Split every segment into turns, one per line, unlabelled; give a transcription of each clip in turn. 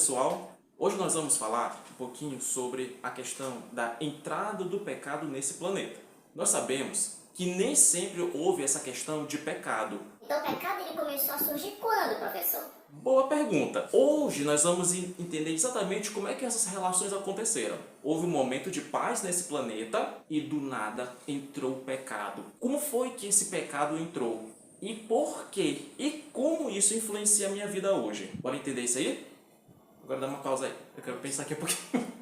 pessoal, hoje nós vamos falar um pouquinho sobre a questão da entrada do pecado nesse planeta. Nós sabemos que nem sempre houve essa questão de pecado.
Então o pecado ele começou a surgir quando, professor?
Boa pergunta. Hoje nós vamos entender exatamente como é que essas relações aconteceram. Houve um momento de paz nesse planeta e do nada entrou o pecado. Como foi que esse pecado entrou? E por quê? E como isso influencia a minha vida hoje? Bora entender isso aí? Agora dá uma pausa aí. Eu quero pensar aqui um pouquinho.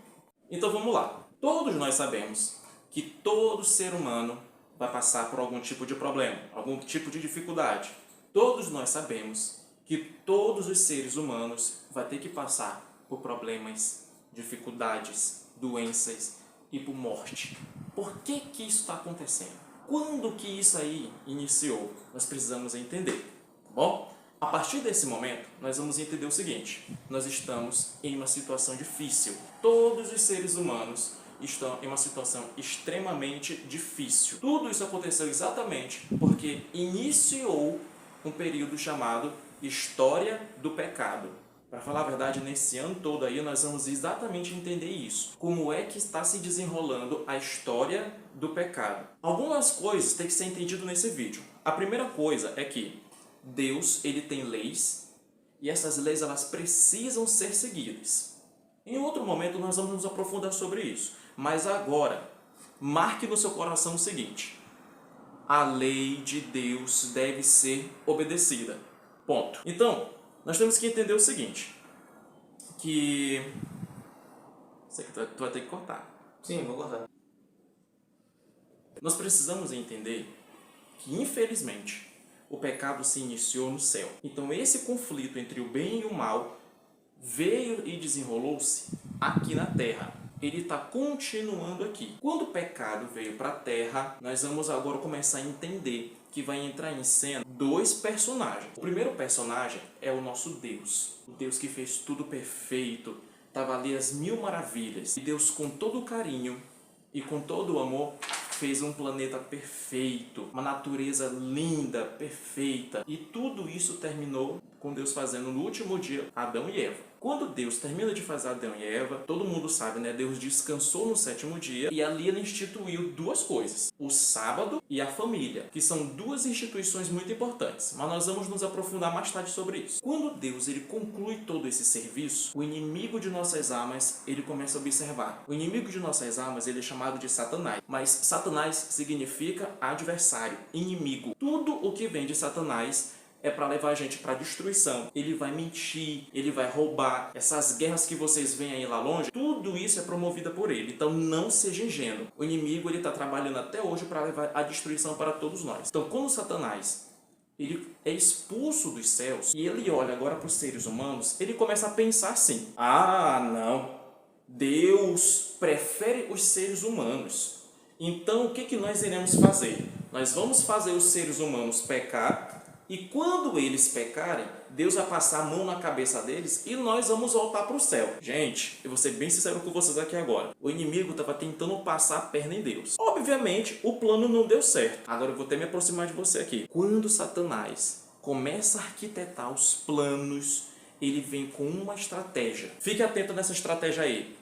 Então vamos lá. Todos nós sabemos que todo ser humano vai passar por algum tipo de problema, algum tipo de dificuldade. Todos nós sabemos que todos os seres humanos vão ter que passar por problemas, dificuldades, doenças e por morte. Por que que isso está acontecendo? Quando que isso aí iniciou? Nós precisamos entender, tá bom? A partir desse momento, nós vamos entender o seguinte: nós estamos em uma situação difícil. Todos os seres humanos estão em uma situação extremamente difícil. Tudo isso aconteceu exatamente porque iniciou um período chamado História do Pecado. Para falar a verdade, nesse ano todo aí nós vamos exatamente entender isso. Como é que está se desenrolando a história do pecado. Algumas coisas têm que ser entendidas nesse vídeo. A primeira coisa é que Deus ele tem leis e essas leis elas precisam ser seguidas. Em outro momento nós vamos nos aprofundar sobre isso. Mas agora, marque no seu coração o seguinte: a lei de Deus deve ser obedecida. Ponto. Então, nós temos que entender o seguinte, que... Sei que tu vai ter que cortar.
Sim, vou cortar.
Nós precisamos entender que, infelizmente, o pecado se iniciou no céu. Então, esse conflito entre o bem e o mal veio e desenrolou-se aqui na terra. Ele está continuando aqui. Quando o pecado veio para a terra, nós vamos agora começar a entender que vai entrar em cena dois personagens. O primeiro personagem é o nosso Deus. O Deus que fez tudo perfeito, estava ali as mil maravilhas. E Deus, com todo o carinho e com todo o amor, fez um planeta perfeito, uma natureza linda, perfeita. E tudo isso terminou com Deus fazendo no último dia Adão e Eva. Quando Deus termina de fazer Adão e Eva, todo mundo sabe, né? Deus descansou no sétimo dia e ali ele instituiu duas coisas: o sábado e a família, que são duas instituições muito importantes. Mas nós vamos nos aprofundar mais tarde sobre isso. Quando Deus ele conclui todo esse serviço, o inimigo de nossas almas ele começa a observar. O inimigo de nossas almas ele é chamado de Satanás, mas Satanás significa adversário, inimigo. Tudo o que vem de Satanás é para levar a gente para destruição. Ele vai mentir, ele vai roubar. Essas guerras que vocês veem aí lá longe, tudo isso é promovido por ele. Então não seja ingênuo. O inimigo ele está trabalhando até hoje para levar a destruição para todos nós. Então quando Satanás ele é expulso dos céus e ele olha agora para os seres humanos, ele começa a pensar assim: ah, não, Deus prefere os seres humanos. Então o que nós iremos fazer? Nós vamos fazer os seres humanos pecar. E quando eles pecarem, Deus vai passar a mão na cabeça deles e nós vamos voltar para o céu. Gente, eu vou ser bem sincero com vocês aqui agora. O inimigo estava tentando passar a perna em Deus. Obviamente, o plano não deu certo. Agora eu vou até me aproximar de você aqui. Quando Satanás começa a arquitetar os planos, ele vem com uma estratégia. Fique atento nessa estratégia aí.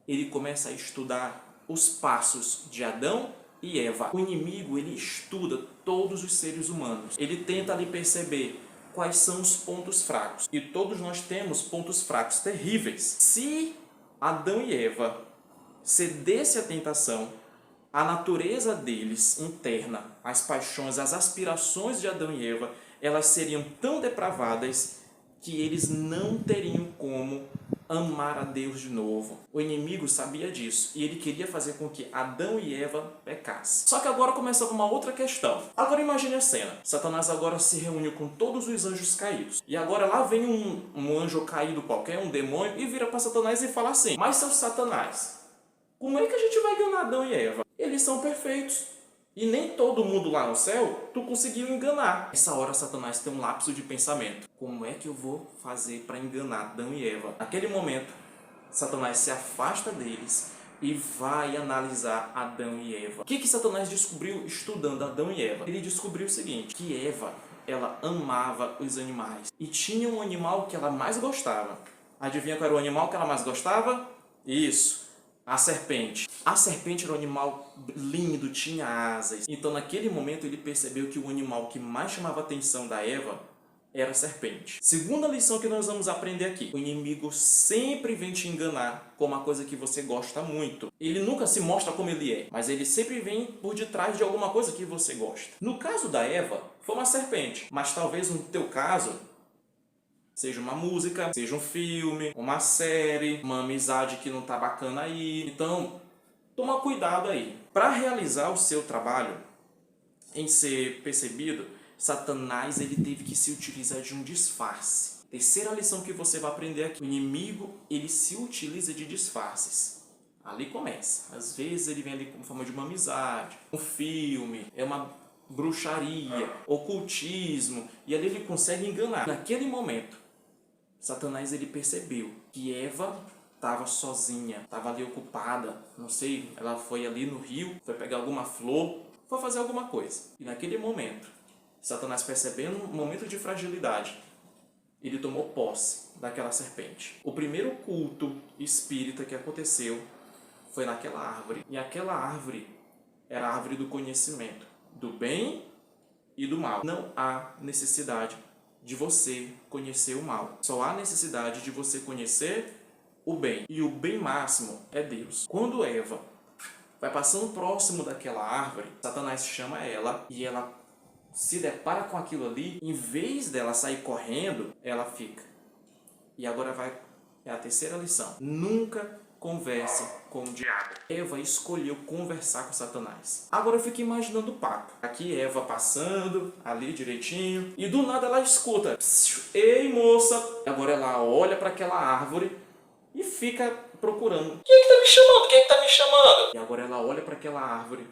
Ele começa a estudar os passos de Adão e Eva. O inimigo ele estuda todos os seres humanos. Ele tenta ali perceber quais são os pontos fracos. E todos nós temos pontos fracos terríveis. Se Adão e Eva cedessem à tentação, a natureza deles interna, as paixões, as aspirações de Adão e Eva, elas seriam tão depravadas que eles não teriam como amar a Deus de novo. O inimigo sabia disso e ele queria fazer com que Adão e Eva pecassem. Só que agora começa uma outra questão. Agora imagine a cena. Satanás agora se reúne com todos os anjos caídos. E agora lá vem um anjo caído qualquer, um demônio, e vira para Satanás e fala assim: mas seu Satanás, como é que a gente vai enganar Adão e Eva? Eles são perfeitos. E nem todo mundo lá no céu tu conseguiu enganar. Nessa hora Satanás tem um lapso de pensamento. Como é que eu vou fazer para enganar Adão e Eva? Naquele momento, Satanás se afasta deles e vai analisar Adão e Eva. O que Satanás descobriu estudando Adão e Eva? Ele descobriu o seguinte: que Eva, ela amava os animais. E tinha um animal que ela mais gostava, Adivinha qual era o animal que ela mais gostava? Isso, a serpente. A serpente era um animal lindo, tinha asas. Então, naquele momento, ele percebeu que o animal que mais chamava a atenção da Eva era a serpente. Segunda lição que nós vamos aprender aqui. O inimigo sempre vem te enganar com uma coisa que você gosta muito. Ele nunca se mostra como ele é, mas ele sempre vem por detrás de alguma coisa que você gosta. No caso da Eva, foi uma serpente. Mas talvez no teu caso seja uma música, seja um filme, uma série, uma amizade que não tá bacana aí. Então, toma cuidado aí. Para realizar o seu trabalho em ser percebido, Satanás ele teve que se utilizar de um disfarce. Terceira lição que você vai aprender aqui. O inimigo ele se utiliza de disfarces. Ali começa. Às vezes ele vem ali como forma de uma amizade, um filme, é uma bruxaria, ocultismo, e ali ele consegue enganar. Naquele momento, Satanás ele percebeu que Eva estava sozinha, estava ali ocupada, não sei, ela foi ali no rio, foi pegar alguma flor, foi fazer alguma coisa. E naquele momento, Satanás percebendo um momento de fragilidade, ele tomou posse daquela serpente. O primeiro culto espírita que aconteceu foi naquela árvore. E aquela árvore era a árvore do conhecimento, do bem e do mal. Não há necessidade de você conhecer o mal. Só há necessidade de você conhecer o bem. E o bem máximo é Deus. Quando Eva vai passando próximo daquela árvore, Satanás chama ela e ela se depara com aquilo ali. Em vez dela sair correndo, ela fica. E agora é a terceira lição. Nunca converse com o diabo. Eva escolheu conversar com Satanás. Agora eu fico imaginando o papo. Aqui Eva passando, ali direitinho, e do nada ela escuta: ei moça! Agora ela olha para aquela árvore e fica procurando. Quem é que tá me chamando? Quem é que tá me chamando? E agora ela olha para aquela árvore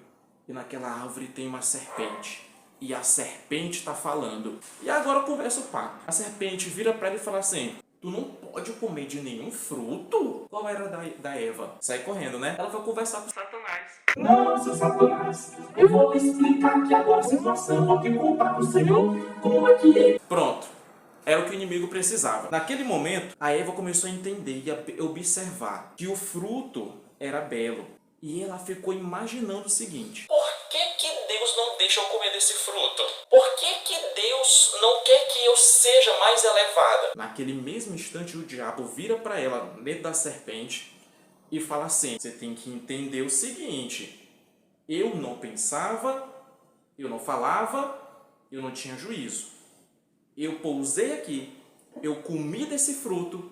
e naquela árvore tem uma serpente. E a serpente está falando. E agora conversa o papo. A serpente vira para ela e fala assim: tu não pode comer de nenhum fruto? Qual era da Eva? Sai correndo, né? Ela foi conversar com Satanás.
Nossa, Satanás, eu vou explicar aqui agora a situação. Vou te contar pro Senhor como é que é.
Pronto. Era o que o inimigo precisava. Naquele momento, a Eva começou a entender e a observar que o fruto era belo. E ela ficou imaginando o seguinte: por que Deus não deixa eu comer desse fruto? Por que Deus não quer que eu seja mais elevada? Naquele mesmo instante, o diabo vira para ela, dentro da serpente, e fala assim: você tem que entender o seguinte, eu não pensava, eu não falava, eu não tinha juízo. Eu pousei aqui, eu comi desse fruto,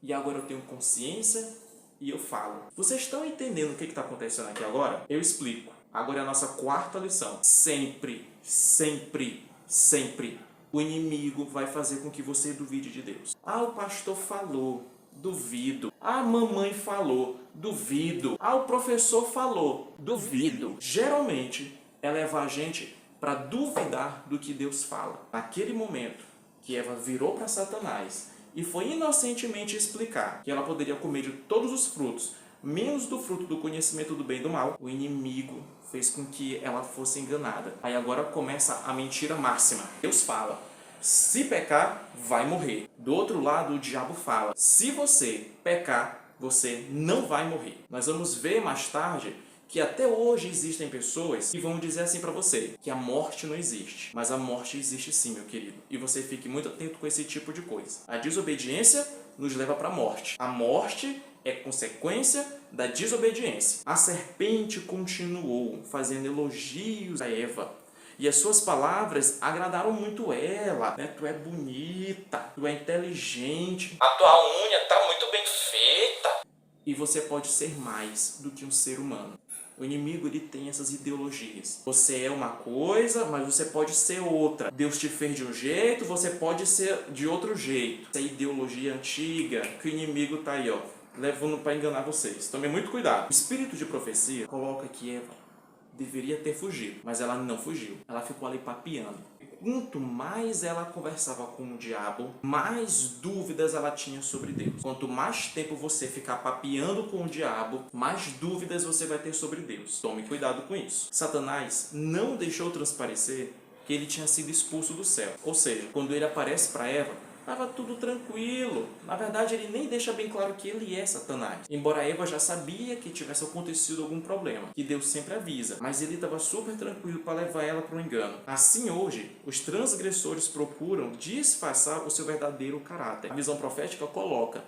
e agora eu tenho consciência e eu falo. Vocês estão entendendo o que está acontecendo aqui agora? Eu explico. Agora é a nossa quarta lição. Sempre, sempre, sempre, o inimigo vai fazer com que você duvide de Deus. Ah, o pastor falou, duvido. Ah, a mamãe falou, duvido. Ah, o professor falou, duvido. Geralmente, é levar a gente para duvidar do que Deus fala. Naquele momento que Eva virou para Satanás e foi inocentemente explicar que ela poderia comer de todos os frutos, menos do fruto do conhecimento do bem e do mal, o inimigo fez com que ela fosse enganada. Aí agora começa a mentira máxima. Deus fala: se pecar, vai morrer. Do outro lado, o diabo fala: se você pecar, você não vai morrer. Nós vamos ver mais tarde que até hoje existem pessoas que vão dizer assim para você, que a morte não existe. Mas a morte existe sim, meu querido. E você fique muito atento com esse tipo de coisa. A desobediência nos leva para a morte. A morte é consequência da desobediência. A serpente continuou fazendo elogios a Eva. E as suas palavras agradaram muito ela. Né? Tu é bonita, tu é inteligente, a tua unha tá muito bem feita. E você pode ser mais do que um ser humano. O inimigo ele tem essas ideologias. Você é uma coisa, mas você pode ser outra. Deus te fez de um jeito, você pode ser de outro jeito. Essa ideologia antiga que o inimigo tá aí, ó, levando para enganar vocês. Tome muito cuidado. O espírito de profecia coloca que Eva deveria ter fugido, mas ela não fugiu. Ela ficou ali papeando. Quanto mais ela conversava com o diabo, mais dúvidas ela tinha sobre Deus. Quanto mais tempo você ficar papeando com o diabo, mais dúvidas você vai ter sobre Deus. Tome cuidado com isso. Satanás não deixou transparecer que ele tinha sido expulso do céu. Ou seja, quando ele aparece para Eva, Estava tudo tranquilo. Na verdade, ele nem deixa bem claro que ele é Satanás. Embora Eva já sabia que tivesse acontecido algum problema, que Deus sempre avisa, mas ele estava super tranquilo para levar ela para o engano. Assim, hoje, os transgressores procuram disfarçar o seu verdadeiro caráter. A visão profética coloca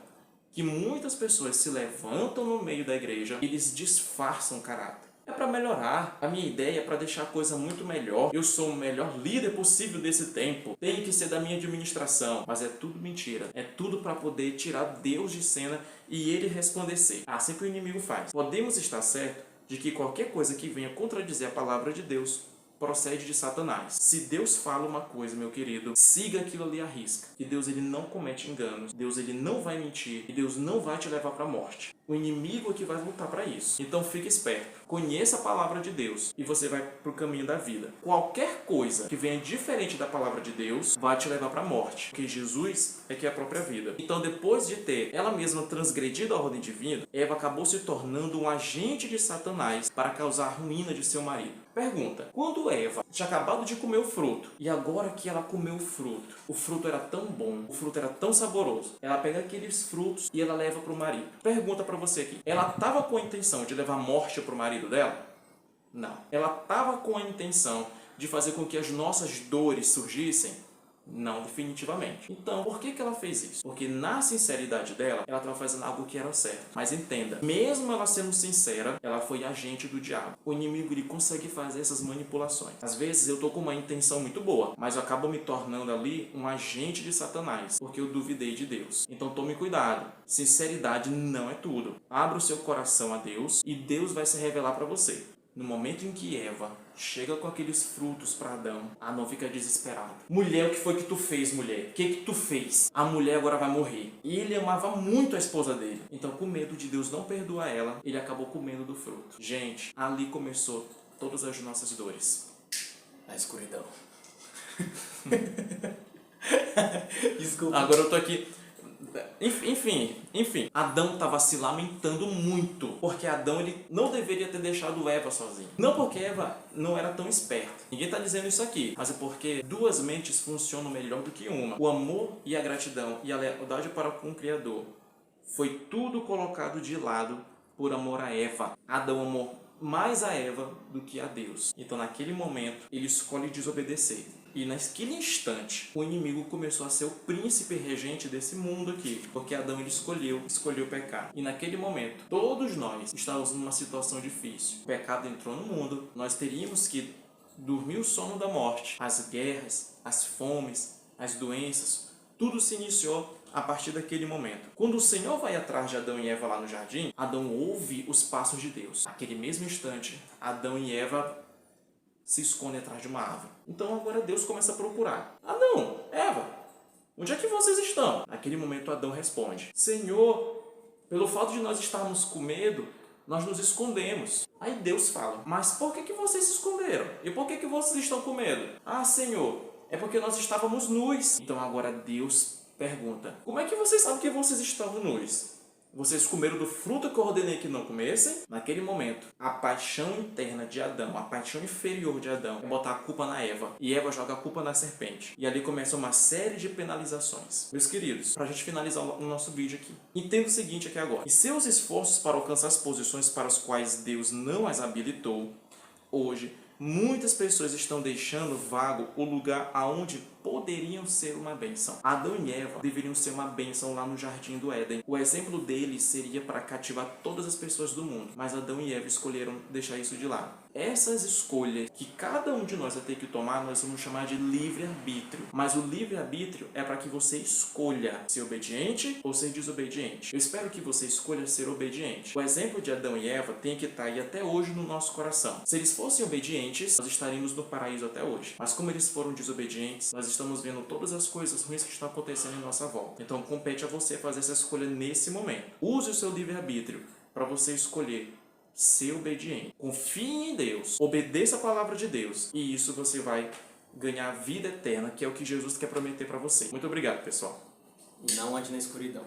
que muitas pessoas se levantam no meio da igreja e eles disfarçam o caráter. É para melhorar. A minha ideia é para deixar a coisa muito melhor. Eu sou o melhor líder possível desse tempo. Tem que ser da minha administração. Mas é tudo mentira. É tudo para poder tirar Deus de cena e ele resplandecer. Assim que o inimigo faz. Podemos estar certos de que qualquer coisa que venha contradizer a palavra de Deus procede de Satanás. Se Deus fala uma coisa, meu querido, siga aquilo ali à risca. Que Deus ele não comete enganos. Deus ele não vai mentir. E Deus não vai te levar para a morte. O inimigo é que vai lutar para isso. Então fique esperto. Conheça a palavra de Deus e você vai para o caminho da vida. Qualquer coisa que venha diferente da palavra de Deus vai te levar para a morte. Porque Jesus é que é a própria vida. Então depois de ter ela mesma transgredido a ordem divina, Eva acabou se tornando um agente de Satanás para causar a ruína de seu marido. Pergunta, quando Eva tinha acabado de comer o fruto, e agora que ela comeu o fruto era tão bom, o fruto era tão saboroso, ela pega aqueles frutos e ela leva para o marido. Pergunta para você aqui, ela estava com a intenção de levar morte para o marido dela? Não. Ela estava com a intenção de fazer com que as nossas dores surgissem? Não, definitivamente. Então, por que ela fez isso? Porque na sinceridade dela, ela estava fazendo algo que era certo. Mas entenda, mesmo ela sendo sincera, ela foi agente do diabo. O inimigo ele consegue fazer essas manipulações. Às vezes eu estou com uma intenção muito boa, mas eu acabo me tornando ali um agente de Satanás, porque eu duvidei de Deus. Então tome cuidado. Sinceridade não é tudo. Abra o seu coração a Deus e Deus vai se revelar para você. No momento em que Eva chega com aqueles frutos para Adão, Adão fica desesperado. Mulher, o que foi que tu fez, mulher? O que tu fez? A mulher agora vai morrer. E ele amava muito a esposa dele. Então, com medo de Deus não perdoar ela, ele acabou comendo do fruto. Gente, ali começou todas as nossas dores. Na escuridão. Desculpa. Agora eu tô aqui... Enfim, Adão estava se lamentando muito, porque Adão ele não deveria ter deixado Eva sozinha. Não porque Eva não era tão esperta. Ninguém está dizendo isso aqui, mas é porque duas mentes funcionam melhor do que uma. O amor e a gratidão e a lealdade para com o Criador foi tudo colocado de lado por amor a Eva. Adão amou mais a Eva do que a Deus. Então, naquele momento, ele escolhe desobedecer. E naquele instante, o inimigo começou a ser o príncipe regente desse mundo aqui, porque Adão ele escolheu pecar. E naquele momento, todos nós estávamos numa situação difícil. O pecado entrou no mundo, nós teríamos que dormir o sono da morte. As guerras, as fomes, as doenças, tudo se iniciou a partir daquele momento. Quando o Senhor vai atrás de Adão e Eva lá no jardim, Adão ouve os passos de Deus. Naquele mesmo instante, Adão e Eva se escondem atrás de uma árvore. Então agora Deus começa a procurar. Adão, Eva, onde é que vocês estão? Naquele momento Adão responde, Senhor, pelo fato de nós estarmos com medo, nós nos escondemos. Aí Deus fala, mas por que vocês se esconderam? E por que vocês estão com medo? Ah, Senhor, é porque nós estávamos nus. Então agora Deus pergunta, como é que vocês sabem que vocês estavam nus? Vocês comeram do fruto que eu ordenei que não comessem? Naquele momento, a paixão interna de Adão, a paixão inferior de Adão, é botar a culpa na Eva. E Eva joga a culpa na serpente. E ali começa uma série de penalizações. Meus queridos, para a gente finalizar o nosso vídeo aqui, entenda o seguinte aqui agora. E seus esforços para alcançar as posições para as quais Deus não as habilitou, hoje, muitas pessoas estão deixando vago o lugar aonde poderiam ser uma bênção. Adão e Eva deveriam ser uma bênção lá no Jardim do Éden. O exemplo deles seria para cativar todas as pessoas do mundo, mas Adão e Eva escolheram deixar isso de lado. Essas escolhas que cada um de nós vai ter que tomar, nós vamos chamar de livre-arbítrio. Mas o livre-arbítrio é para que você escolha ser obediente ou ser desobediente. Eu espero que você escolha ser obediente. O exemplo de Adão e Eva tem que estar aí até hoje no nosso coração. Se eles fossem obedientes, nós estaríamos no paraíso até hoje. Mas como eles foram desobedientes, nós estamos vendo todas as coisas ruins que estão acontecendo em nossa volta. Então compete a você fazer essa escolha nesse momento. Use o seu livre-arbítrio para você escolher ser obediente. Confie em Deus, obedeça a palavra de Deus e isso você vai ganhar a vida eterna, que é o que Jesus quer prometer para você. Muito obrigado, pessoal.
Não ande na escuridão.